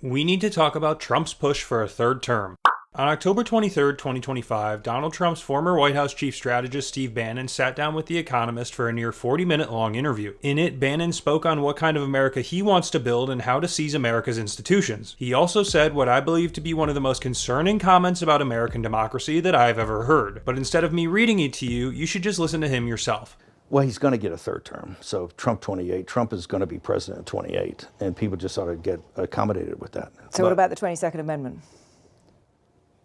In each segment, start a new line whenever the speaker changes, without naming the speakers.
We need to talk about Trump's push for a third term. On October 23, 2025, Donald Trump's former White House chief strategist Steve Bannon sat down with The Economist for a near 40-minute long interview. In it, Bannon spoke on what kind of America he wants to build and how to seize America's institutions. He also said what I believe to be one of the most concerning comments about American democracy that I've ever heard. But instead of me reading it to you, you should just listen to him yourself.
Well, he's going to get a third term. So Trump 28, Trump is going to be president in 28, and people just ought to get accommodated with that.
So what about the 22nd Amendment?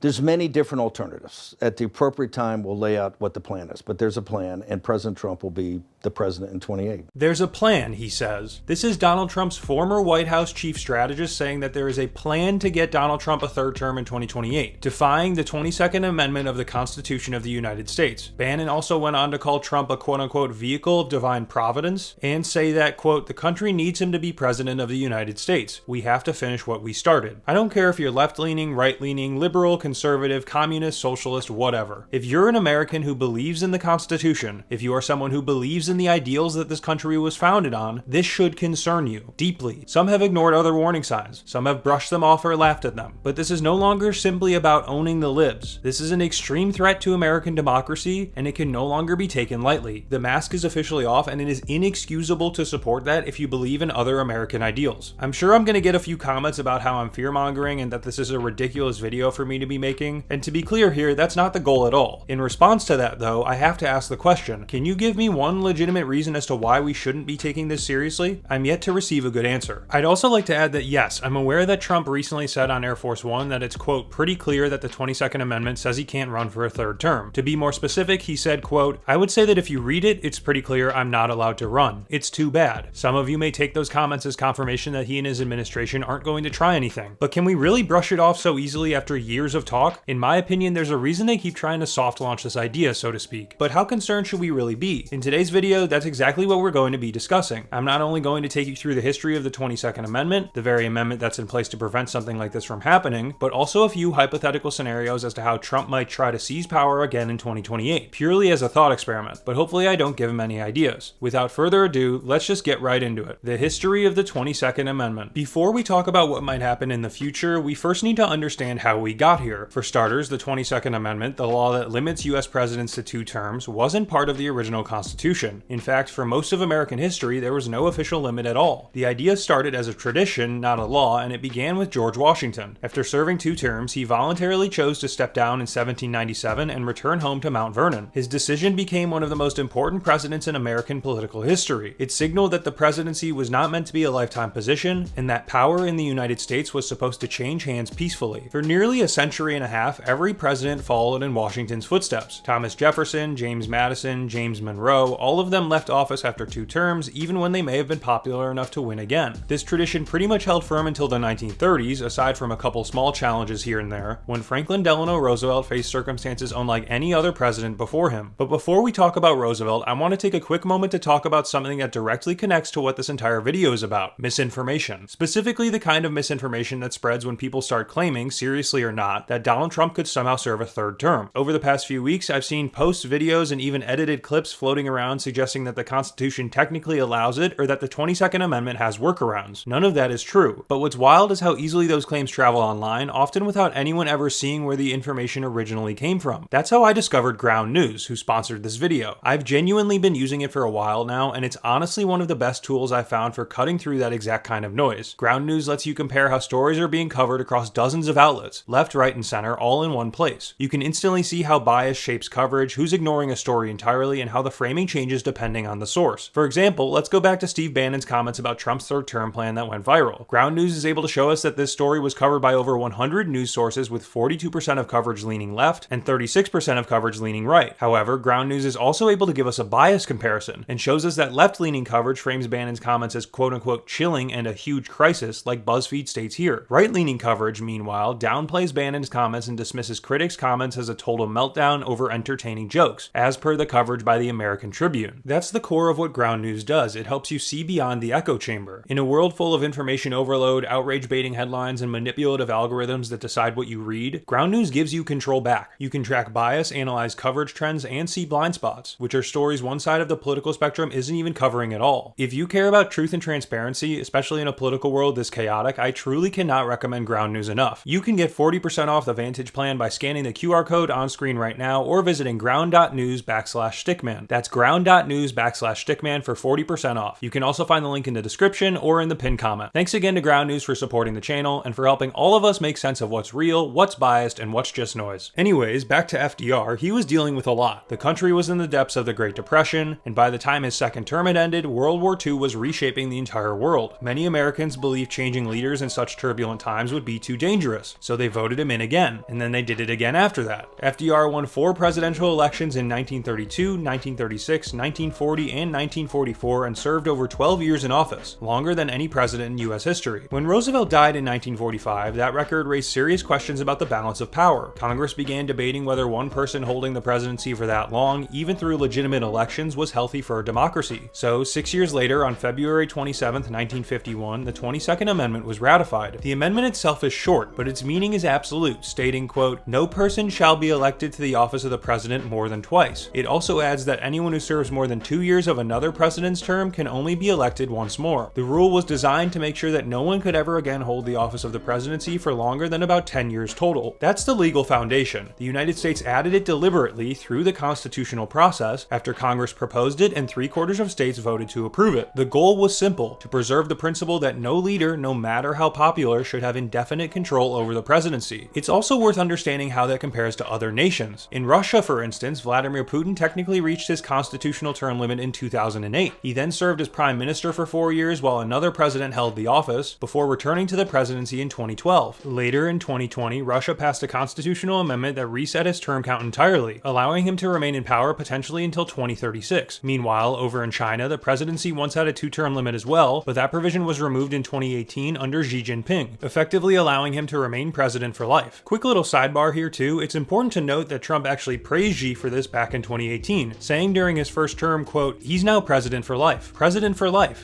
There's many different alternatives. At the appropriate time, we'll lay out what the plan is. But there's a plan, and President Trump will be the president in 28.
There's a plan, he says. This is Donald Trump's former White House chief strategist saying that there is a plan to get Donald Trump a third term in 2028, defying the 22nd Amendment of the Constitution of the United States. Bannon also went on to call Trump a quote-unquote vehicle of divine providence and say that, quote, the country needs him to be president of the United States. We have to finish what we started. I don't care if you're left-leaning, right-leaning, liberal, conservative, communist, socialist, whatever. If you're an American who believes in the Constitution, if you are someone who believes in the ideals that this country was founded on, this should concern you deeply. Some have ignored other warning signs. Some have brushed them off or laughed at them. But this is no longer simply about owning the libs. This is an extreme threat to American democracy, and it can no longer be taken lightly. The mask is officially off, and it is inexcusable to support that if you believe in other American ideals. I'm sure I'm going to get a few comments about how I'm fear-mongering and that this is a ridiculous video for me to be making, and to be clear here, that's not the goal at all. In response to that, though, I have to ask the question, can you give me one legitimate reason as to why we shouldn't be taking this seriously? I'm yet to receive a good answer. I'd also like to add that yes, I'm aware that Trump recently said on Air Force One that it's, quote, pretty clear that the 22nd Amendment says he can't run for a third term. To be more specific, he said, quote, I would say that if you read it, it's pretty clear I'm not allowed to run. It's too bad. Some of you may take those comments as confirmation that he and his administration aren't going to try anything. But can we really brush it off so easily after years of talk? In my opinion, there's a reason they keep trying to soft launch this idea, so to speak. But how concerned should we really be? In today's video, that's exactly what we're going to be discussing. I'm not only going to take you through the history of the 22nd Amendment, the very amendment that's in place to prevent something like this from happening, but also a few hypothetical scenarios as to how Trump might try to seize power again in 2028, purely as a thought experiment, but hopefully I don't give him any ideas. Without further ado, let's just get right into it. The history of the 22nd Amendment. Before we talk about what might happen in the future, we first need to understand how we got here. For starters, the 22nd Amendment, the law that limits US presidents to 2 terms, wasn't part of the original Constitution. In fact, for most of American history, there was no official limit at all. The idea started as a tradition, not a law, and it began with George Washington. After serving 2 terms, he voluntarily chose to step down in 1797 and return home to Mount Vernon. His decision became one of the most important precedents in American political history. It signaled that the presidency was not meant to be a lifetime position, and that power in the United States was supposed to change hands peacefully. For nearly a century and a half, every president followed in Washington's footsteps. Thomas Jefferson, James Madison, James Monroe, all of them left office after 2 terms, even when they may have been popular enough to win again. This tradition pretty much held firm until the 1930s, aside from a couple small challenges here and there, when Franklin Delano Roosevelt faced circumstances unlike any other president before him. But before we talk about Roosevelt, I want to take a quick moment to talk about something that directly connects to what this entire video is about: misinformation. Specifically the kind of misinformation that spreads when people start claiming, seriously or not, that Donald Trump could somehow serve a third term. Over the past few weeks, I've seen posts, videos, and even edited clips floating around suggesting that the Constitution technically allows it, or that the 22nd Amendment has workarounds. None of that is true. But what's wild is how easily those claims travel online, often without anyone ever seeing where the information originally came from. That's how I discovered Ground News, who sponsored this video. I've genuinely been using it for a while now, and it's honestly one of the best tools I've found for cutting through that exact kind of noise. Ground News lets you compare how stories are being covered across dozens of outlets, left, right, and center, all in one place. You can instantly see how bias shapes coverage, who's ignoring a story entirely, and how the framing changes depending on the source. For example, let's go back to Steve Bannon's comments about Trump's third term plan that went viral. Ground News is able to show us that this story was covered by over 100 news sources, with 42% of coverage leaning left and 36% of coverage leaning right. However, Ground News is also able to give us a bias comparison and shows us that left-leaning coverage frames Bannon's comments as quote-unquote chilling and a huge crisis, like BuzzFeed states here. Right-leaning coverage, meanwhile, downplays Bannon's Bannon's comments and dismisses critics' comments as a total meltdown over entertaining jokes, as per the coverage by the American Tribune. That's the core of what ground news does. It helps you see beyond the echo chamber. In a world full of information overload, outrage-baiting headlines, and manipulative algorithms that decide what you read, ground news gives you control back. You can track bias, analyze coverage trends, and see blind spots, which are stories one side of the political spectrum isn't even covering at all. If you care about truth and transparency, especially in a political world this chaotic, I truly cannot recommend ground news enough. You can get 40% off the Vantage plan by scanning the QR code on screen right now or visiting ground.news/Stickman. That's ground.news/Stickman for 40% off. You can also find the link in the description or in the pinned comment. Thanks again to Ground News for supporting the channel and for helping all of us make sense of what's real, what's biased, and what's just noise. Anyways, back to FDR, he was dealing with a lot. The country was in the depths of the Great Depression, and by the time his second term had ended, World War II was reshaping the entire world. Many Americans believed changing leaders in such turbulent times would be too dangerous, so they voted him in again, and then they did it again after that. FDR won 4 presidential elections in 1932, 1936, 1940, and 1944, and served over 12 years in office, longer than any president in US history. When Roosevelt died in 1945, that record raised serious questions about the balance of power. Congress began debating whether one person holding the presidency for that long, even through legitimate elections, was healthy for a democracy. So, 6 years later, on February 27, 1951, the 22nd Amendment was ratified. The amendment itself is short, but its meaning is absolute, stating, quote, "No person shall be elected to the office of the president more than twice." It also adds that anyone who serves more than 2 years of another president's term can only be elected once more. The rule was designed to make sure that no one could ever again hold the office of the presidency for longer than about 10 years total. That's the legal foundation. The United States added it deliberately through the constitutional process after Congress proposed it and 3/4 of states voted to approve it. The goal was simple: to preserve the principle that no leader, no matter how popular, should have indefinite control over the presidency. It's also worth understanding how that compares to other nations. In Russia, for instance, Vladimir Putin technically reached his constitutional term limit in 2008. He then served as prime minister for 4 years while another president held the office, before returning to the presidency in 2012. Later in 2020, Russia passed a constitutional amendment that reset his term count entirely, allowing him to remain in power potentially until 2036. Meanwhile, over in China, the presidency once had a 2-term limit as well, but that provision was removed in 2018 under Xi Jinping, effectively allowing him to remain president for life. Quick little sidebar here too, it's important to note that Trump actually praised Xi for this back in 2018, saying during his first term, quote, "He's now president for life,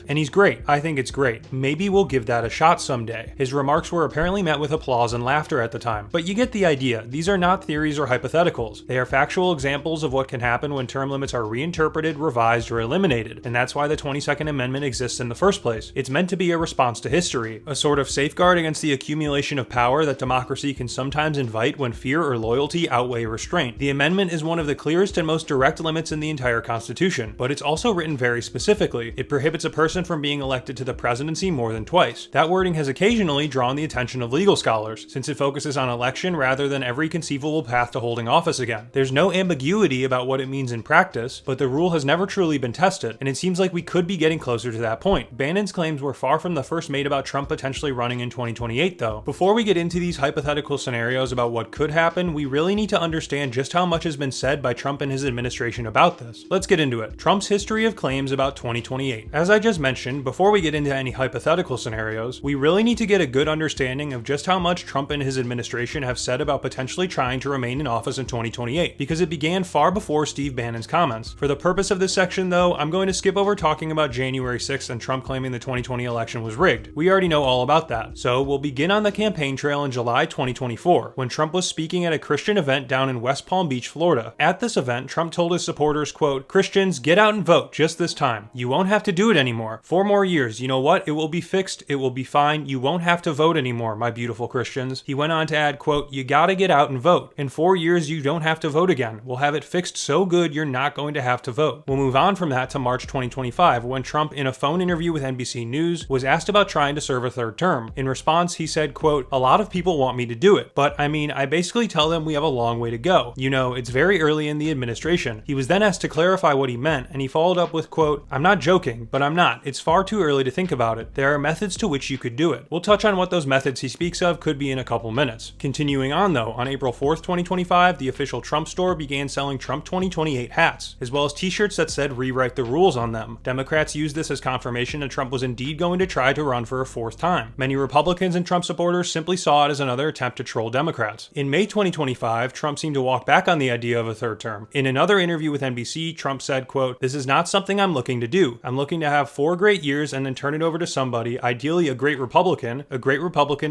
and he's great. I think it's great. Maybe we'll give that a shot someday." His remarks were apparently met with applause and laughter at the time, but you get the idea. These are not theories or hypotheticals. They are factual examples of what can happen when term limits are reinterpreted, revised, or eliminated, and that's why the 22nd Amendment exists in the first place. It's meant to be a response to history, a sort of safeguard against the accumulation of power that democracy can sometimes invite when fear or loyalty outweigh restraint. The amendment is one of the clearest and most direct limits in the entire Constitution, but it's also written very specifically. It prohibits a person from being elected to the presidency more than twice. That wording has occasionally drawn the attention of legal scholars, since it focuses on election rather than every conceivable path to holding office again. There's no ambiguity about what it means in practice, but the rule has never truly been tested, and it seems like we could be getting closer to that point. Bannon's claims were far from the first made about Trump potentially running in 2028 though. Before we get into these hypothetical scenarios about what could happen, we really need to understand just how much has been said by Trump and his administration about this. Let's get into it. Trump's history of claims about 2028. As I just mentioned, before we get into any hypothetical scenarios, we really need to get a good understanding of just how much Trump and his administration have said about potentially trying to remain in office in 2028, because it began far before Steve Bannon's comments. For the purpose of this section though, I'm going to skip over talking about January 6th and Trump claiming the 2020 election was rigged. We already know all about that. So we'll begin on the campaign trail in July 2024, when Trump was speaking at a Christian event down in West Palm Beach, Florida. At this event, Trump told his supporters, quote, "Christians, get out and vote just this time. You won't have to do it anymore. 4 more years. You know what? It will be fixed. It will be fine. You won't have to vote anymore, my beautiful Christians." He went on to add, quote, "You gotta get out and vote. In 4 years, you don't have to vote again. We'll have it fixed so good you're not going to have to vote." We'll move on from that to March 2025, when Trump, in a phone interview with NBC News, was asked about trying to serve a 3rd term. In response, he said, quote, "A lot of people want me to do it, but I mean, I basically tell them we have a long way to go. You know, it's very early in the administration." He was then asked to clarify what he meant, and he followed up with, quote, "I'm not joking, but I'm not. It's far too early to think about it. There are methods to which you could do it." We'll touch on what those methods he speaks of could be in a couple minutes. Continuing on though, on April 4th, 2025, the official Trump store began selling Trump 2028 hats, as well as t-shirts that said "Rewrite the Rules" on them. Democrats used this as confirmation that Trump was indeed going to try to run for a 4th time. Many Republicans and Trump supporters simply saw it as another attempt to troll Democrats. In May 2025, Trump seemed to walk back on the idea of a third term. In another interview with NBC, Trump said, quote, "This is not something I'm looking to do. I'm looking to have 4 great years and then turn it over to somebody, ideally a great Republican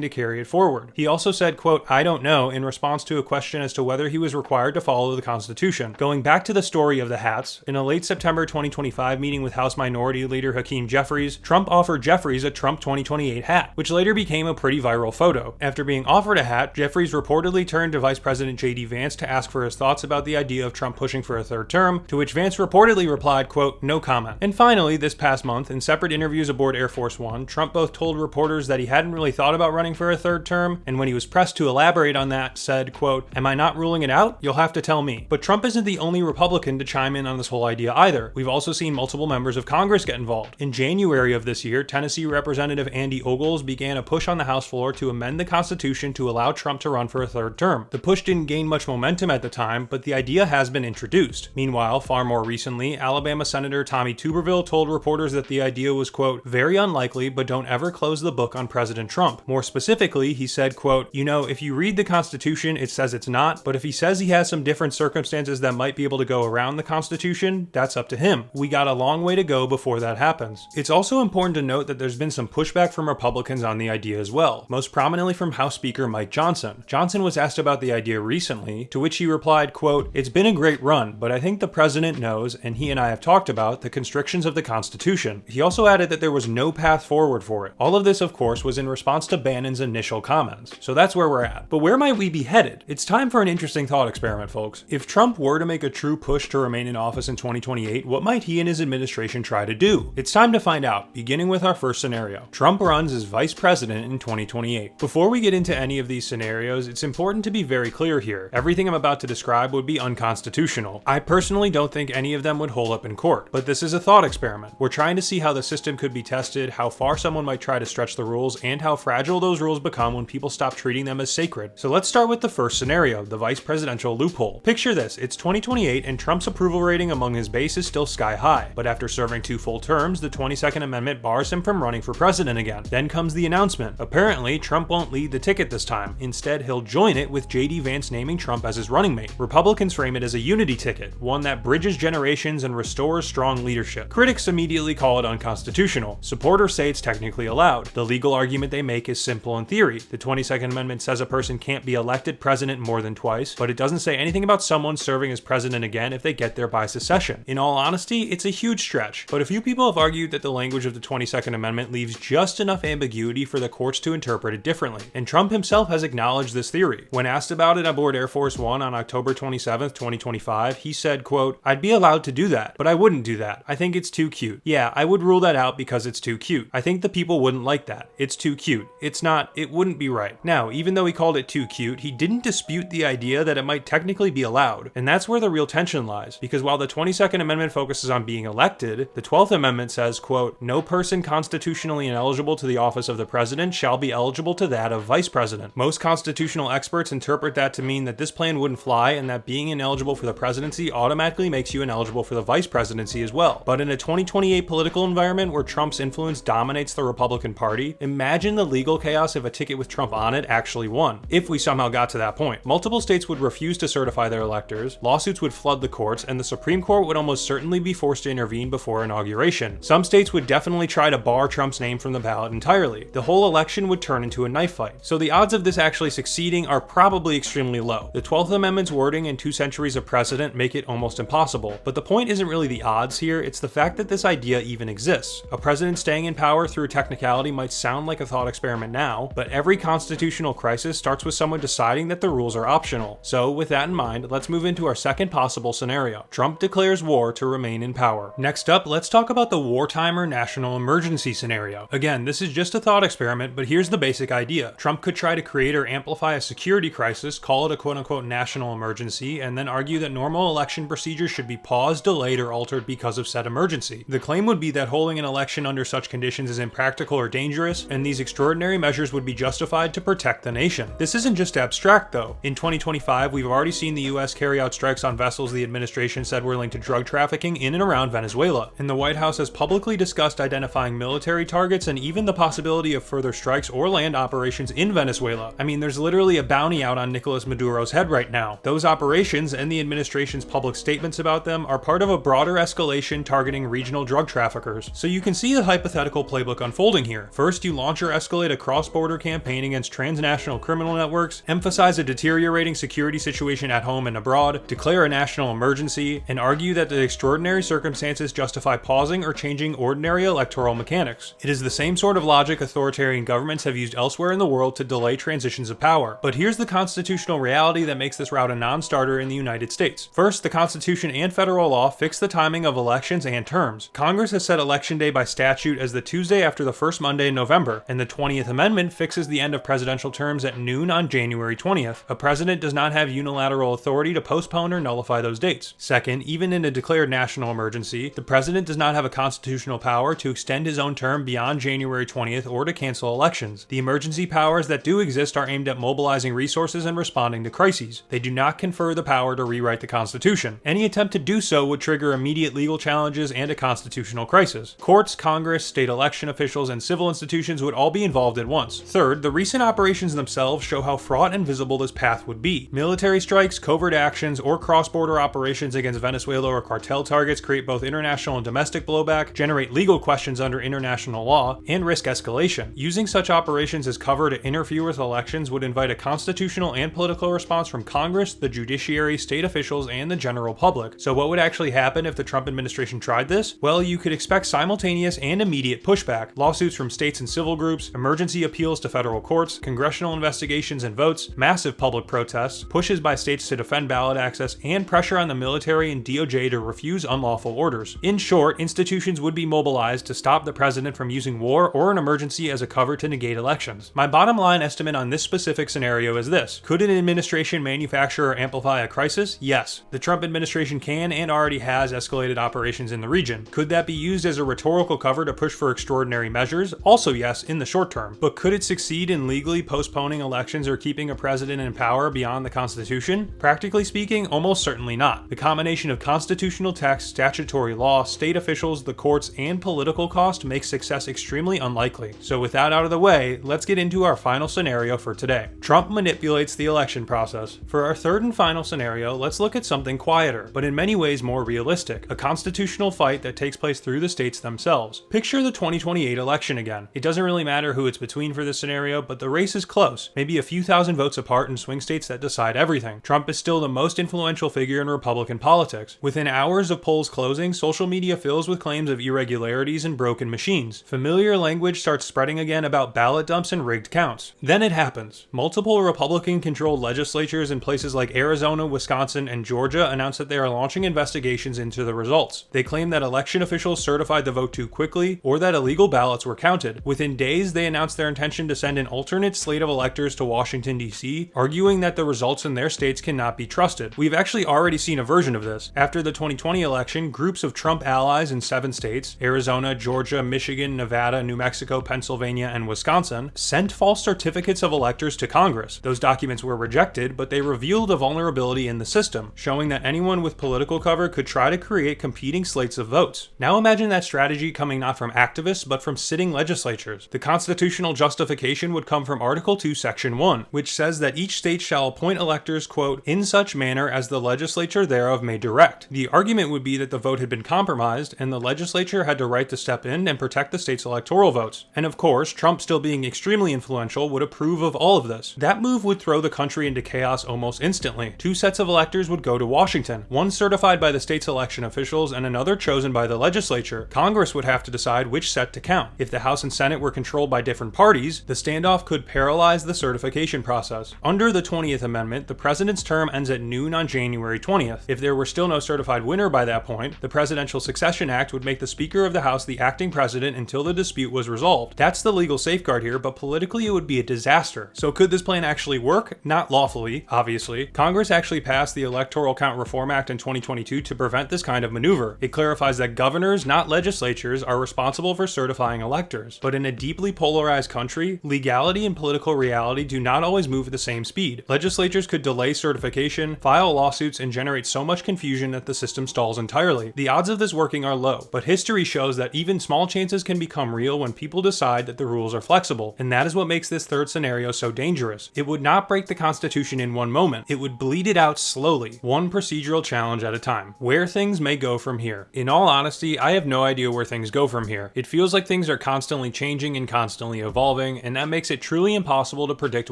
to carry it forward." He also said, quote, "I don't know," in response to a question as to whether he was required to follow the Constitution. Going back to the story of the hats, in a late September 2025 meeting with House Minority Leader Hakeem Jeffries, Trump offered Jeffries a Trump 2028 hat, which later became a pretty viral photo. After being offered a hat, Jeffries reportedly turned to Vice President J.D. Vance to ask for his thoughts about the idea of Trump pushing for a third term, to which Vance reportedly replied, quote, "No comment." And finally, this past month, in separate interviews aboard Air Force One, Trump both told reporters that he hadn't really thought about running for a third term, and when he was pressed to elaborate on that, said, quote, "Am I not ruling it out? You'll have to tell me." But Trump isn't the only Republican to chime in on this whole idea either. We've also seen multiple members of Congress get involved. In January of this year, Tennessee Representative Andy Ogles began a push on the House floor to amend the Constitution to allow Trump to run for a third term. The push didn't gain much momentum at the time, but the idea has been introduced. Meanwhile, far more recently, Alabama Senator Tommy Tuberville told reporters that the idea was, quote, "very unlikely, but don't ever close the book on President Trump." More specifically, he said, quote, "You know, if you read the Constitution, it says it's not, but if he says he has some different circumstances that might be able to go around the Constitution, that's up to him. We got a long way to go before that happens." It's also important to note that there's been some pushback from Republicans on the idea as well, most prominently from House Speaker Mike Johnson. Johnson was asked about the idea recently, to which he replied, quote, "It's been a great run, but I think the president knows, and he and I have talked about, the constrictions of the Constitution." He also added that there was no path forward for it. All of this, of course, was in response to Bannon's initial comments. So that's where we're at. But where might we be headed? It's time for an interesting thought experiment, folks. If Trump were to make a true push to remain in office in 2028, what might he and his administration try to do? It's time to find out, beginning with our first scenario. Trump runs as vice president in 2028. Before we get into any of these scenarios, it's important to be very clear here. Everything I'm about to describe would be unconstitutional. I personally don't think any of them would hold up in court, but this is a thought experiment. We're trying to see how the system could be tested, how far someone might try to stretch the rules, and how fragile those rules become when people stop treating them as sacred. So let's start with the first scenario, the vice presidential loophole. Picture this, it's 2028 and Trump's approval rating among his base is still sky high, but after serving 2 full terms, the 22nd Amendment bars him from running for president again. Then comes the announcement. Apparently, Trump won't lead the ticket this time. Instead, he'll join it with J.D. Vance naming Trump as his running mate. Republicans frame it as a unity ticket, one that bridges generations and restores strong leadership. Critics immediately call it unconstitutional. Supporters say it's technically allowed. The legal argument they make is simple in theory. The 22nd Amendment says a person can't be elected president more than twice, but it doesn't say anything about someone serving as president again if they get there by secession. In all honesty, it's a huge stretch, but a few people have argued that the language of the 22nd Amendment leaves just enough ambiguity for the courts to interpret it differently, and Trump himself has acknowledged this theory. When asked about it aboard Air Force One on October 27, 2025, he said, quote, "I'd be allowed to do that, but I wouldn't do that. I think it's too cute. Yeah, I would rule that out because it's too cute. I think the people wouldn't like that. It's too cute. It wouldn't be right." Now, even though he called it too cute, he didn't dispute the idea that it might technically be allowed, and that's where the real tension lies, because while the 22nd Amendment focuses on being elected, the 12th Amendment says, quote, "No person constitutionally ineligible to the office of the president shall be eligible to that of vice president." Most constitutional experts interpret that to mean that this plan wouldn't fly and that being ineligible for the presidency automatically makes you ineligible for the vice presidency as well. But in a 2028 political environment where Trump's influence dominates the Republican Party, imagine the legal chaos if a ticket with Trump on it actually won. If we somehow got to that point, multiple states would refuse to certify their electors, lawsuits would flood the courts, and the Supreme Court would almost certainly be forced to intervene before inauguration. Some states would definitely try to bar Trump's name from the ballot entirely. The whole election would turn into a knife fight. So the odds of this actually succeeding are probably extremely low. The 12th Amendment's wording and 2 centuries of precedent make it almost impossible. But the point isn't really the odds here, it's the fact that this idea even exists. A president staying in power through a technicality might sound like a thought experiment now, but every constitutional crisis starts with someone deciding that the rules are optional. So with that in mind, let's move into our second possible scenario. Trump declares war to remain in power. Next up, let's talk about the wartime or national emergency scenario. Again, this is just a thought experiment, but here's the basic idea. Trump could try to create or amplify a security crisis, call it a quote-unquote national emergency, and then argue that normal election procedures should be paused, delayed, or altered because of said emergency. The claim would be that holding an election under such conditions is impractical or dangerous, and these extraordinary measures would be justified to protect the nation. This isn't just abstract, though. In 2025, we've already seen the US carry out strikes on vessels the administration said were linked to drug trafficking in and around Venezuela, and the White House has publicly discussed identifying military targets and even the possibility of further strikes or land operations in Venezuela. I mean, mean, there's literally a bounty out on Nicolas Maduro's head right now. Those operations and the administration's public statements about them are part of a broader escalation targeting regional drug traffickers. So you can see the hypothetical playbook unfolding here. First, you launch or escalate a cross-border campaign against transnational criminal networks, emphasize a deteriorating security situation at home and abroad, declare a national emergency, and argue that the extraordinary circumstances justify pausing or changing ordinary electoral mechanics. It is the same sort of logic authoritarian governments have used elsewhere in the world to delay transitions of power. But here's the constitutional reality that makes this route a non-starter in the United States. First, the Constitution and federal law fix the timing of elections and terms. Congress has set Election Day by statute as the Tuesday after the first Monday in November, and the 20th Amendment fixes the end of presidential terms at noon on January 20th. A president does not have unilateral authority to postpone or nullify those dates. Second, even in a declared national emergency, the president does not have a constitutional power to extend his own term beyond January 20th or to cancel elections. The emergency powers that do exist are aimed at mobilizing resources and responding to crises. They do not confer the power to rewrite the Constitution. Any attempt to do so would trigger immediate legal challenges and a constitutional crisis. Courts, Congress, state election officials, and civil institutions would all be involved at once. Third, the recent operations themselves show how fraught and visible this path would be. Military strikes, covert actions, or cross-border operations against Venezuela or cartel targets create both international and domestic blowback, generate legal questions under international law, and risk escalation. Using such operations as cover to interfere with elections would invite a constitutional and political response from Congress, the judiciary, state officials, and the general public. So what would actually happen if the Trump administration tried this? Well, you could expect simultaneous and immediate pushback, lawsuits from states and civil groups, emergency appeals to federal courts, congressional investigations and votes, massive public protests, pushes by states to defend ballot access, and pressure on the military and DOJ to refuse unlawful orders. In short, institutions would be mobilized to stop the president from using war or an emergency as a cover to negate elections. My bottom line estimate on this specific scenario is this: could an administration manufacture or amplify a crisis? Yes. The Trump administration can and already has escalated operations in the region. Could that be used as a rhetorical cover to push for extraordinary measures? Also yes, in the short term. But could it succeed in legally postponing elections or keeping a president in power beyond the Constitution? Practically speaking, almost certainly not. The combination of constitutional text, statutory law, state officials, the courts, and political cost makes success extremely unlikely. So with that out of the way, let's get into our final scenario for today. Trump manipulates the election process. For our third and final scenario, let's look at something quieter, but in many ways more realistic, a constitutional fight that takes place through the states themselves. Picture the 2028 election again. It doesn't really matter who it's between for this scenario, but the race is close, maybe a few thousand votes apart in swing states that decide everything. Trump is still the most influential figure in Republican politics. Within hours of polls closing, social media fills with claims of irregularities and broken machines. Familiar language starts spreading again about ballot dumps and rigged counts. Then it happens. Multiple Republican-controlled legislatures in places like Arizona, Wisconsin, and Georgia announced that they are launching investigations into the results. They claim that election officials certified the vote too quickly or that illegal ballots were counted. Within days, they announced their intention to send an alternate slate of electors to Washington, D.C., arguing that the results in their states cannot be trusted. We've actually already seen a version of this. After the 2020 election, groups of Trump allies in 7 states, Arizona, Georgia, Michigan, Nevada, New Mexico, Pennsylvania, and Wisconsin, sent false certificates of electors to Congress. Those documents were rejected, but they revealed a vulnerability in the system, showing that anyone with political cover could try to create competing slates of votes. Now imagine that strategy coming not from activists, but from sitting legislatures. The constitutional justification would come from Article 2, Section 1, which says that each state shall appoint electors, quote, in such manner as the legislature thereof may direct. The argument would be that the vote had been compromised, and the legislature had the right to step in and protect the state's electoral votes. And of course, Trump, still being extremely influential, would approve of all of this. That move would throw the country into chaos almost instantly. 2 sets of electors would go to Washington, one certified by the state's election officials and another chosen by the legislature. Congress would have to decide which set to count. If the House and Senate were controlled by different parties, the standoff could paralyze the certification process. Under the 20th Amendment, the president's term ends at noon on January 20th. If there were still no certified winner by that point, the Presidential Succession Act would make the Speaker of the House the acting president until the dispute was resolved. That's the legal safeguard here, but politically it would be a disaster. So could this plan actually work? Not lawfully, obviously. Congress actually passed the Electoral Count Reform Act in 2022 to prevent this kind of maneuver. It clarifies that governors, not legislatures, are responsible for certifying electors. But in a deeply polarized country, legality and political reality do not always move at the same speed. Legislatures could delay certification, file lawsuits, and generate so much confusion that the system stalls entirely. The odds of this working are low, but history shows that even small chances can become real when people decide that the rules are flexible, and that is what makes this third scenario so so dangerous. It would not break the Constitution in one moment. It would bleed it out slowly, one procedural challenge at a time. Where things may go from here. In all honesty, I have no idea where things go from here. It feels like things are constantly changing and constantly evolving, and that makes it truly impossible to predict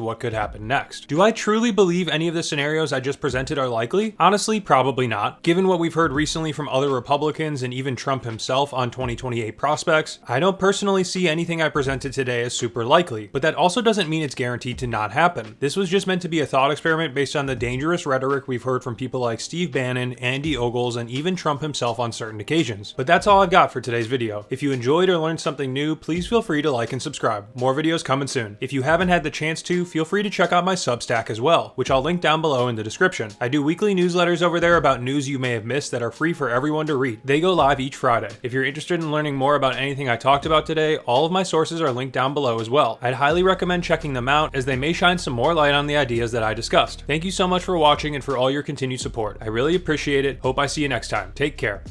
what could happen next. Do I truly believe any of the scenarios I just presented are likely? Honestly, probably not. Given what we've heard recently from other Republicans and even Trump himself on 2028 prospects, I don't personally see anything I presented today as super likely, but that also doesn't mean it's guaranteed to not happen. This was just meant to be a thought experiment based on the dangerous rhetoric we've heard from people like Steve Bannon, Andy Ogles, and even Trump himself on certain occasions. But that's all I've got for today's video. If you enjoyed or learned something new, please feel free to like and subscribe. More videos coming soon. If you haven't had the chance to, feel free to check out my Substack as well, which I'll link down below in the description. I do weekly newsletters over there about news you may have missed that are free for everyone to read. They go live each Friday. If you're interested in learning more about anything I talked about today, all of my sources are linked down below as well. I'd highly recommend checking them out, as they may shine some more light on the ideas that I discussed. Thank you so much for watching and for all your continued support. I really appreciate it. Hope I see you next time. Take care.